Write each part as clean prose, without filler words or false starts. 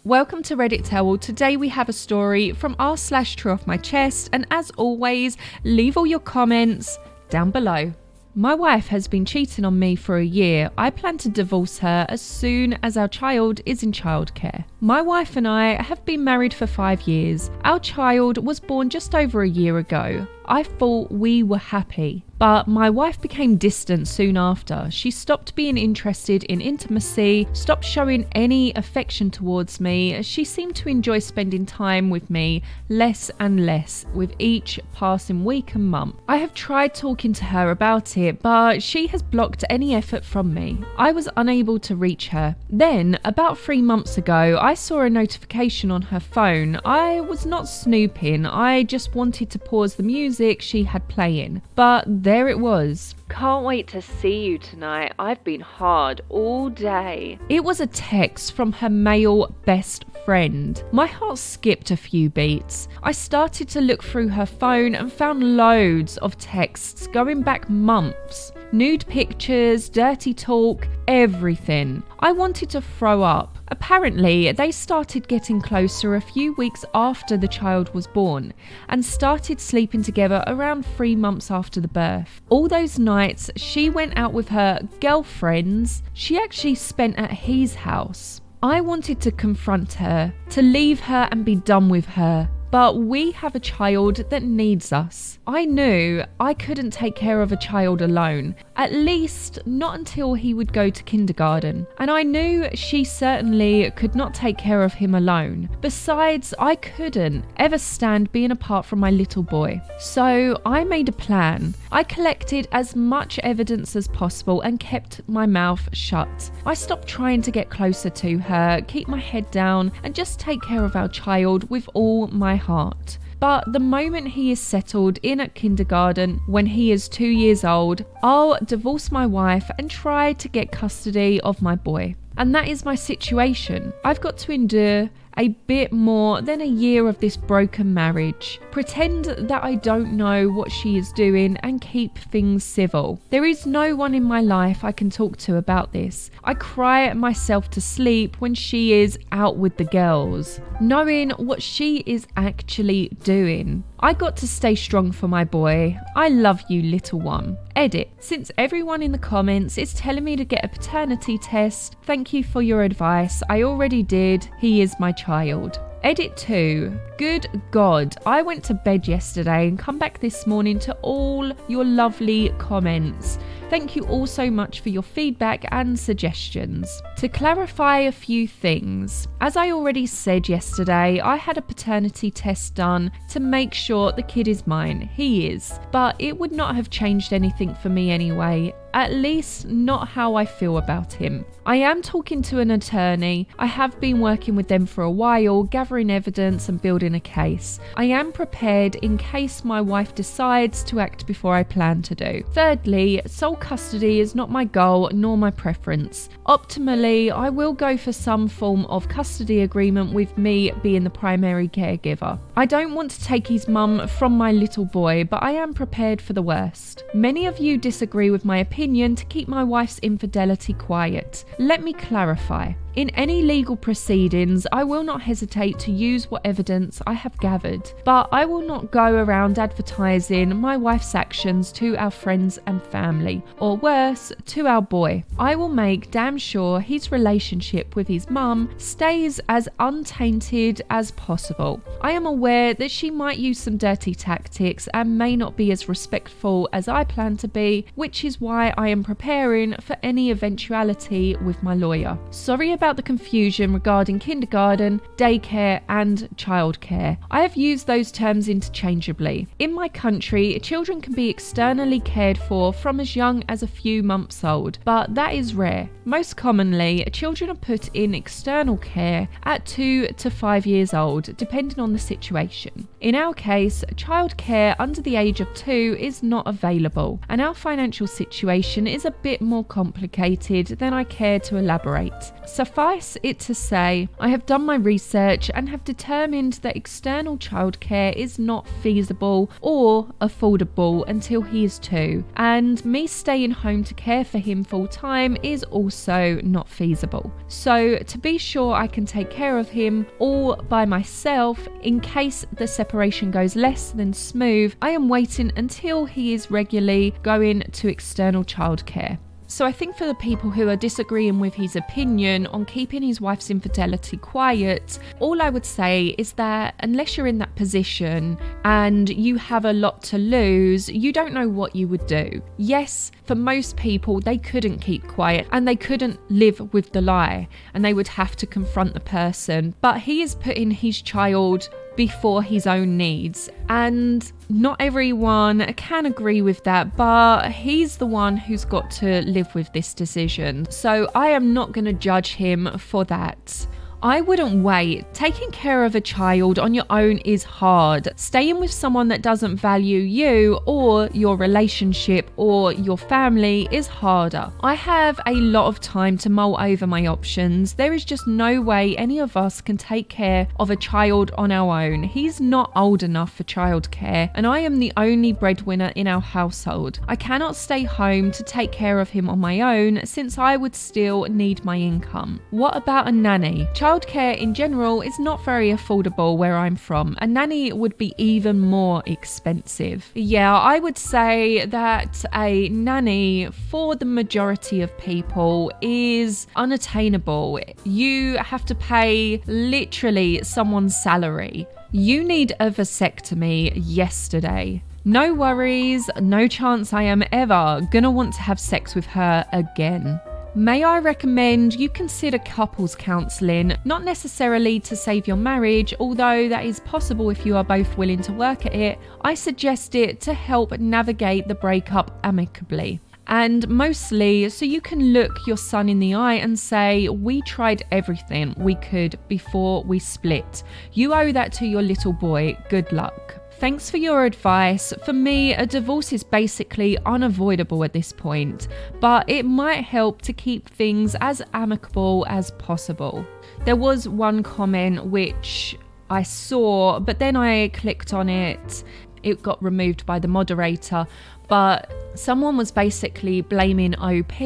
Welcome to Reddit Tell. Today we have a story from r/true off my chest, and as always, leave all your comments down below. My wife has been cheating on me for a year. I plan to divorce her as soon as our child is in childcare. My wife and I have been married for 5 years. Our child was born just over a year ago. I thought we were happy, but my wife became distant soon after. She stopped being interested in intimacy, stopped showing any affection towards me. She seemed to enjoy spending time with me less and less with each passing week and month. I have tried talking to her about it, but she has blocked any effort from me. I was unable to reach her. Then, about 3 months ago, I saw a notification on her phone. I was not snooping, I just wanted to pause the music she had playing, but there it was. Can't wait to see you tonight. I've been hard all day. It was a text from her male best friend. My heart skipped a few beats. I started to look through her phone and found loads of texts going back months. Nude pictures, dirty talk, everything. I wanted to throw up. Apparently, they started getting closer a few weeks after the child was born and started sleeping together around 3 months after the birth. All those nights she went out with her girlfriends, she actually spent at his house. I wanted to confront her, to leave her and be done with her. But we have a child that needs us. I knew I couldn't take care of a child alone, at least not until he would go to kindergarten. And I knew she certainly could not take care of him alone. Besides, I couldn't ever stand being apart from my little boy. So I made a plan. I collected as much evidence as possible and kept my mouth shut. I stopped trying to get closer to her, keep my head down, and just take care of our child with all my heart. But the moment he is settled in at kindergarten, when he is 2 years old, I'll divorce my wife and try to get custody of my boy. And that is my situation. I've got to endure a bit more than a year of this broken marriage, pretend that I don't know what she is doing, and keep things civil. There is no one in my life I can talk to about this. I cry myself to sleep when she is out with the girls, knowing what she is actually doing. I got to stay strong for my boy. I love you, little one. Edit. Since everyone in the comments is telling me to get a paternity test, thank you for your advice. I already did. He is my child. Edit 2. Good God, I went to bed yesterday and come back this morning to all your lovely comments. Thank you all so much for your feedback and suggestions. To clarify a few things, as I already said yesterday, I had a paternity test done to make sure the kid is mine. He is. But it would not have changed anything for me anyway. At least not how I feel about him. I am talking to an attorney. I have been working with them for a while, gathering evidence and building a case. I am prepared in case my wife decides to act before I plan to do. Thirdly, sole custody is not my goal nor my preference. Optimally, I will go for some form of custody agreement with me being the primary caregiver. I don't want to take his mum from my little boy, but I am prepared for the worst. Many of you disagree with my opinion to keep my wife's infidelity quiet. Let me clarify. In any legal proceedings, I will not hesitate to use what evidence I have gathered, but I will not go around advertising my wife's actions to our friends and family, or worse, to our boy. I will make damn sure his relationship with his mum stays as untainted as possible. I am aware that she might use some dirty tactics and may not be as respectful as I plan to be, which is why I am preparing for any eventuality with my lawyer. Sorry about the confusion regarding kindergarten, daycare and childcare. I have used those terms interchangeably. In my country, children can be externally cared for from as young as a few months old, but that is rare. Most commonly, children are put in external care at 2 to 5 years old, depending on the situation. In our case, childcare under the age of 2 is not available, and our financial situation is a bit more complicated than I care to elaborate. Suffice Suffice it to say, I have done my research and have determined that external childcare is not feasible or affordable until he is 2, and me staying home to care for him full time is also not feasible. So to be sure I can take care of him all by myself in case the separation goes less than smooth, I am waiting until he is regularly going to external childcare. So I think for the people who are disagreeing with his opinion on keeping his wife's infidelity quiet, all I would say is that unless you're in that position and you have a lot to lose, you don't know what you would do. Yes, for most people, they couldn't keep quiet and they couldn't live with the lie and they would have to confront the person. But he is putting his child before his own needs, and not everyone can agree with that, but he's the one who's got to live with this decision, so I am not going to judge him for that. I wouldn't wait. Taking care of a child on your own is hard. Staying with someone that doesn't value you or your relationship or your family is harder. I have a lot of time to mull over my options. There is just no way any of us can take care of a child on our own. He's not old enough for childcare, and I am the only breadwinner in our household. I cannot stay home to take care of him on my own since I would still need my income. What about a nanny? Childcare in general is not very affordable where I'm from. A nanny would be even more expensive. Yeah, I would say that a nanny for the majority of people is unattainable. You have to pay literally someone's salary. You need a vasectomy yesterday. No worries, no chance I am ever gonna want to have sex with her again. May I recommend you consider couples counselling, not necessarily to save your marriage, although that is possible if you are both willing to work at it. I suggest it to help navigate the breakup amicably. And mostly so you can look your son in the eye and say, we tried everything we could before we split. You owe that to your little boy. Good luck. Thanks for your advice. For me, a divorce is basically unavoidable at this point, but it might help to keep things as amicable as possible. There was one comment which I saw, but then I clicked on it. It got removed by the moderator, but someone was basically blaming OP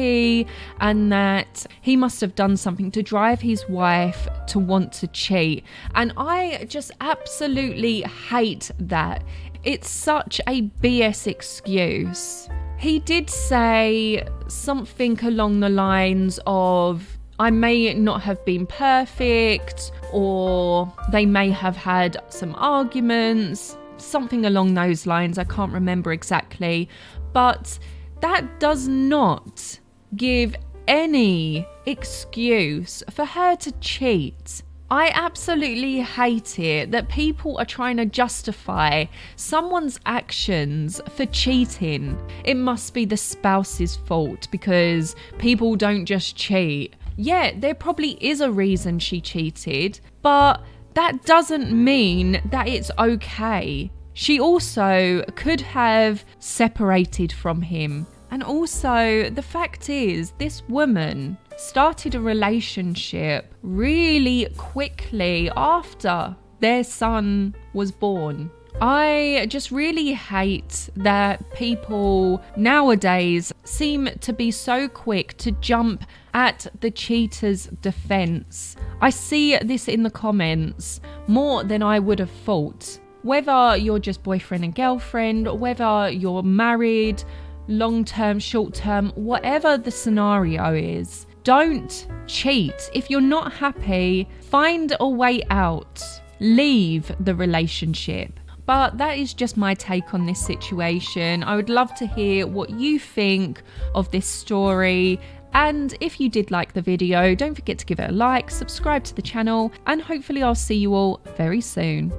and that he must have done something to drive his wife to want to cheat. And I just absolutely hate that. It's such a BS excuse. He did say something along the lines of, I may not have been perfect, or they may have had some arguments. Something along those lines, I can't remember exactly, but that does not give any excuse for her to cheat. I absolutely hate it that people are trying to justify someone's actions for cheating. It must be the spouse's fault because people don't just cheat. Yeah, there probably is a reason she cheated, but that doesn't mean that it's okay. She also could have separated from him. And also, the fact is, this woman started a relationship really quickly after their son was born. I just really hate that people nowadays seem to be so quick to jump at the cheater's defense. I see this in the comments more than I would have thought. Whether you're just boyfriend and girlfriend, whether you're married, long-term, short-term, whatever the scenario is, don't cheat. If you're not happy, find a way out. Leave the relationship. But that is just my take on this situation. I would love to hear what you think of this story. And if you did like the video, don't forget to give it a like, subscribe to the channel, and hopefully I'll see you all very soon.